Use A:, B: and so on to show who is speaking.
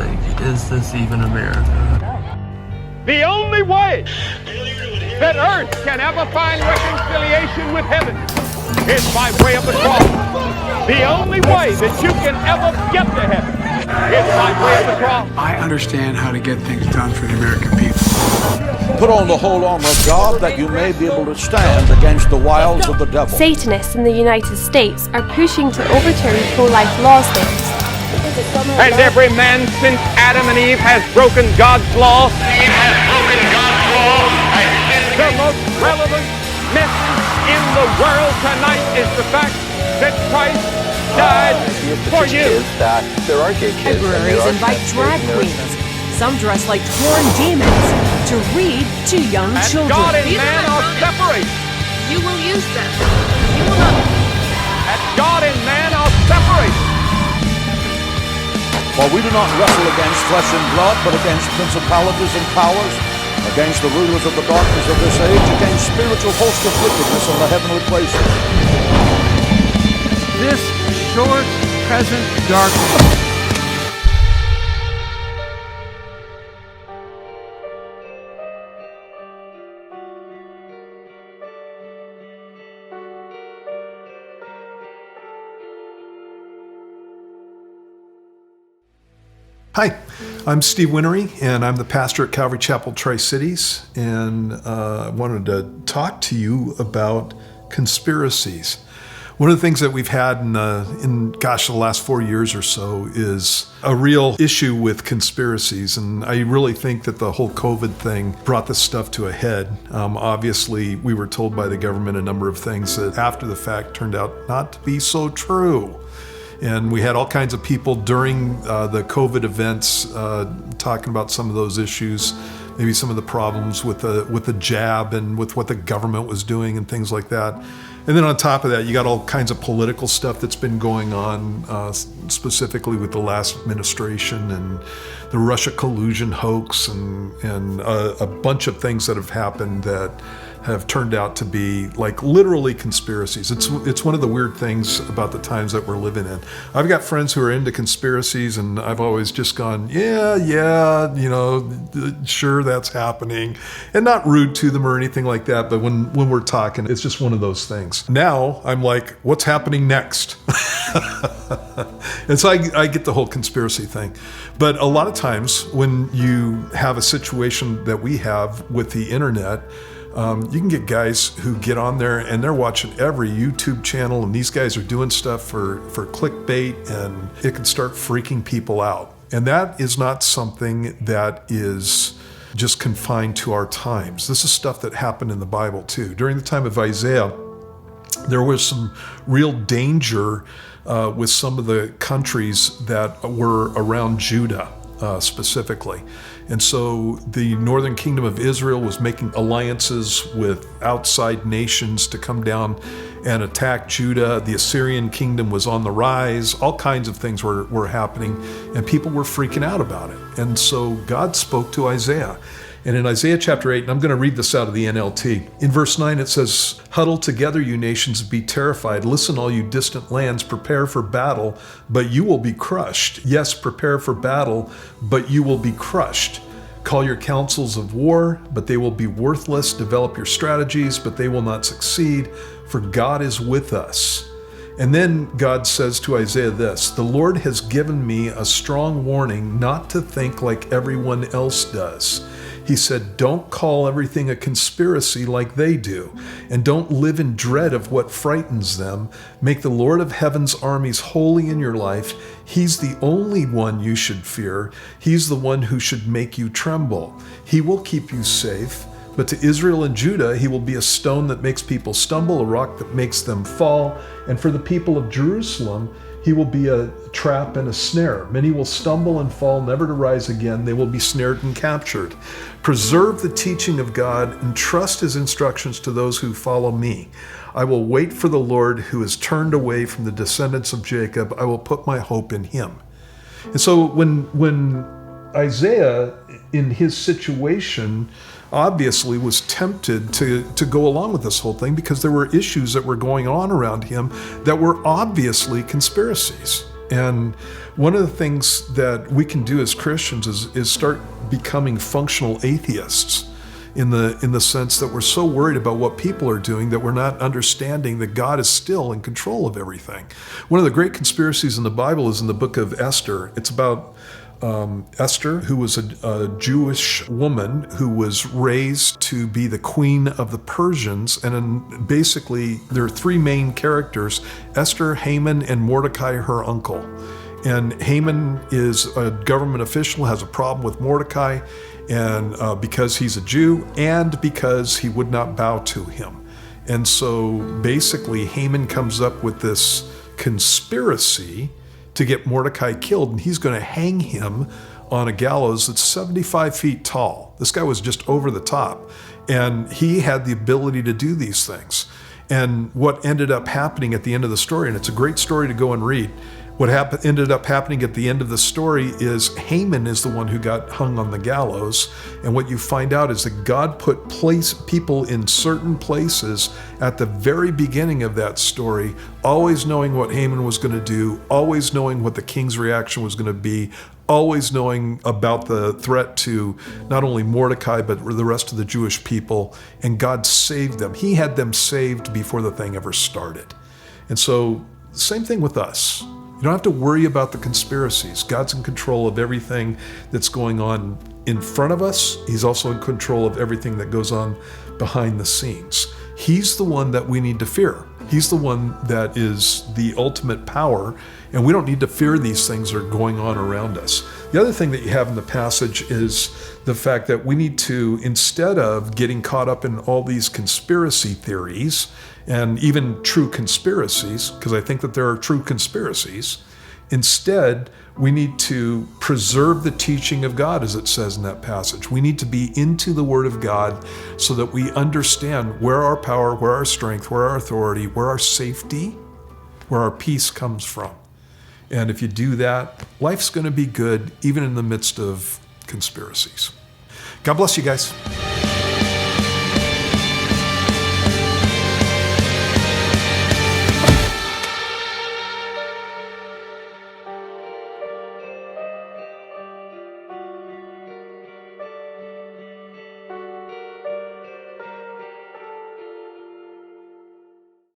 A: like, is this even America?
B: The only way that earth can ever find reconciliation with heaven is by way of the cross. The only way that you can ever get to heaven is by way of the cross.
C: I understand how to get things done for the American people.
D: Put on the whole armor of God that you may be able to stand against the wiles of the devil.
E: Satanists in the United States are pushing to overturn pro-life laws there.
B: And every man since Adam and Eve has broken God's law. The most relevant message in the world tonight is the fact that Christ died for you.
F: There are gay kids.
G: Libraries invite drag queens. Some dress like torn demons to read to young children.
B: God and man are separated.
H: You will use them. You will not.
B: And God and man are separated.
D: For we do not wrestle against flesh and blood, but against principalities and powers, against the rulers of the darkness of this age, against spiritual hosts of wickedness in the heavenly places.
C: This short present darkness.
I: Hi, I'm Steve Winnery, and I'm the pastor at Calvary Chapel Tri-Cities, and I wanted to talk to you about conspiracies. One of the things that we've had in the last 4 years or so is a real issue with conspiracies, and I really think that the whole COVID thing brought this stuff to a head. Obviously, we were told by the government a number of things that after the fact turned out not to be so true. And we had all kinds of people during the COVID events talking about some of those issues, maybe some of the problems with the jab and with what the government was doing and things like that. And then on top of that, you got all kinds of political stuff that's been going on, specifically with the last administration and the Russia collusion hoax and a bunch of things that have happened that have turned out to be like literally conspiracies. It's one of the weird things about the times that we're living in. I've got friends who are into conspiracies, and I've always just gone, yeah, sure, that's happening, and not rude to them or anything like that. But when we're talking, it's just one of those things. Now I'm like, what's happening next? And so I get the whole conspiracy thing. But a lot of times when you have a situation that we have with the internet, you can get guys who get on there and they're watching every YouTube channel, and these guys are doing stuff for clickbait, and it can start freaking people out. And that is not something that is just confined to our times. This is stuff that happened in the Bible too. During the time of Isaiah, there was some real danger with some of the countries that were around Judah specifically. And so the northern kingdom of Israel was making alliances with outside nations to come down and attack Judah. The Assyrian kingdom was on the rise. All kinds of things were happening, and people were freaking out about it. And so God spoke to Isaiah. And in Isaiah chapter 8, and I'm going to read this out of the NLT. In verse 9, it says, "Huddle together, you nations, be terrified. Listen, all you distant lands, prepare for battle, but you will be crushed. Yes, prepare for battle, but you will be crushed. Call your councils of war, but they will be worthless. Develop your strategies, but they will not succeed, for God is with us." And then God says to Isaiah this, "The Lord has given me a strong warning not to think like everyone else does." He said, "Don't call everything a conspiracy like they do, and don't live in dread of what frightens them. Make the Lord of heaven's armies holy in your life. He's the only one you should fear. He's the one who should make you tremble. He will keep you safe. But to Israel and Judah, he will be a stone that makes people stumble, a rock that makes them fall. And for the people of Jerusalem, he will be a trap and a snare. Many will stumble and fall, never to rise again. They will be snared and captured. Preserve the teaching of God and trust his instructions to those who follow me. I will wait for the Lord who has turned away from the descendants of Jacob. I will put my hope in him." And so when Isaiah, in his situation, obviously was tempted to go along with this whole thing because there were issues that were going on around him that were obviously conspiracies. And one of the things that we can do as Christians is start becoming functional atheists in the sense that we're so worried about what people are doing that we're not understanding that God is still in control of everything. One of the great conspiracies in the Bible is in the book of Esther. It's about Esther, who was a Jewish woman who was raised to be the queen of the Persians. And basically, there are three main characters: Esther, Haman, and Mordecai, her uncle. And Haman is a government official, has a problem with Mordecai, and because he's a Jew and because he would not bow to him. And so basically, Haman comes up with this conspiracy to get Mordecai killed, and he's going to hang him on a gallows that's 75 feet tall. This guy was just over the top, and he had the ability to do these things. And what ended up happening at the end of the story, and it's a great story to go and read, what ended up happening at the end of the story is Haman is the one who got hung on the gallows. And what you find out is that God put people in certain places at the very beginning of that story, always knowing what Haman was going to do, always knowing what the king's reaction was going to be, always knowing about the threat to not only Mordecai, but the rest of the Jewish people. And God saved them. He had them saved before the thing ever started. And so, same thing with us. You don't have to worry about the conspiracies. God's in control of everything that's going on in front of us. He's also in control of everything that goes on behind the scenes. He's the one that we need to fear. He's the one that is the ultimate power, and we don't need to fear these things that are going on around us. The other thing that you have in the passage is the fact that we need to, instead of getting caught up in all these conspiracy theories and even true conspiracies, because I think that there are true conspiracies, instead, we need to preserve the teaching of God, as it says in that passage. We need to be into the Word of God so that we understand where our power, where our strength, where our authority, where our safety, where our peace comes from. And if you do that, life's going to be good, even in the midst of conspiracies. God bless you guys.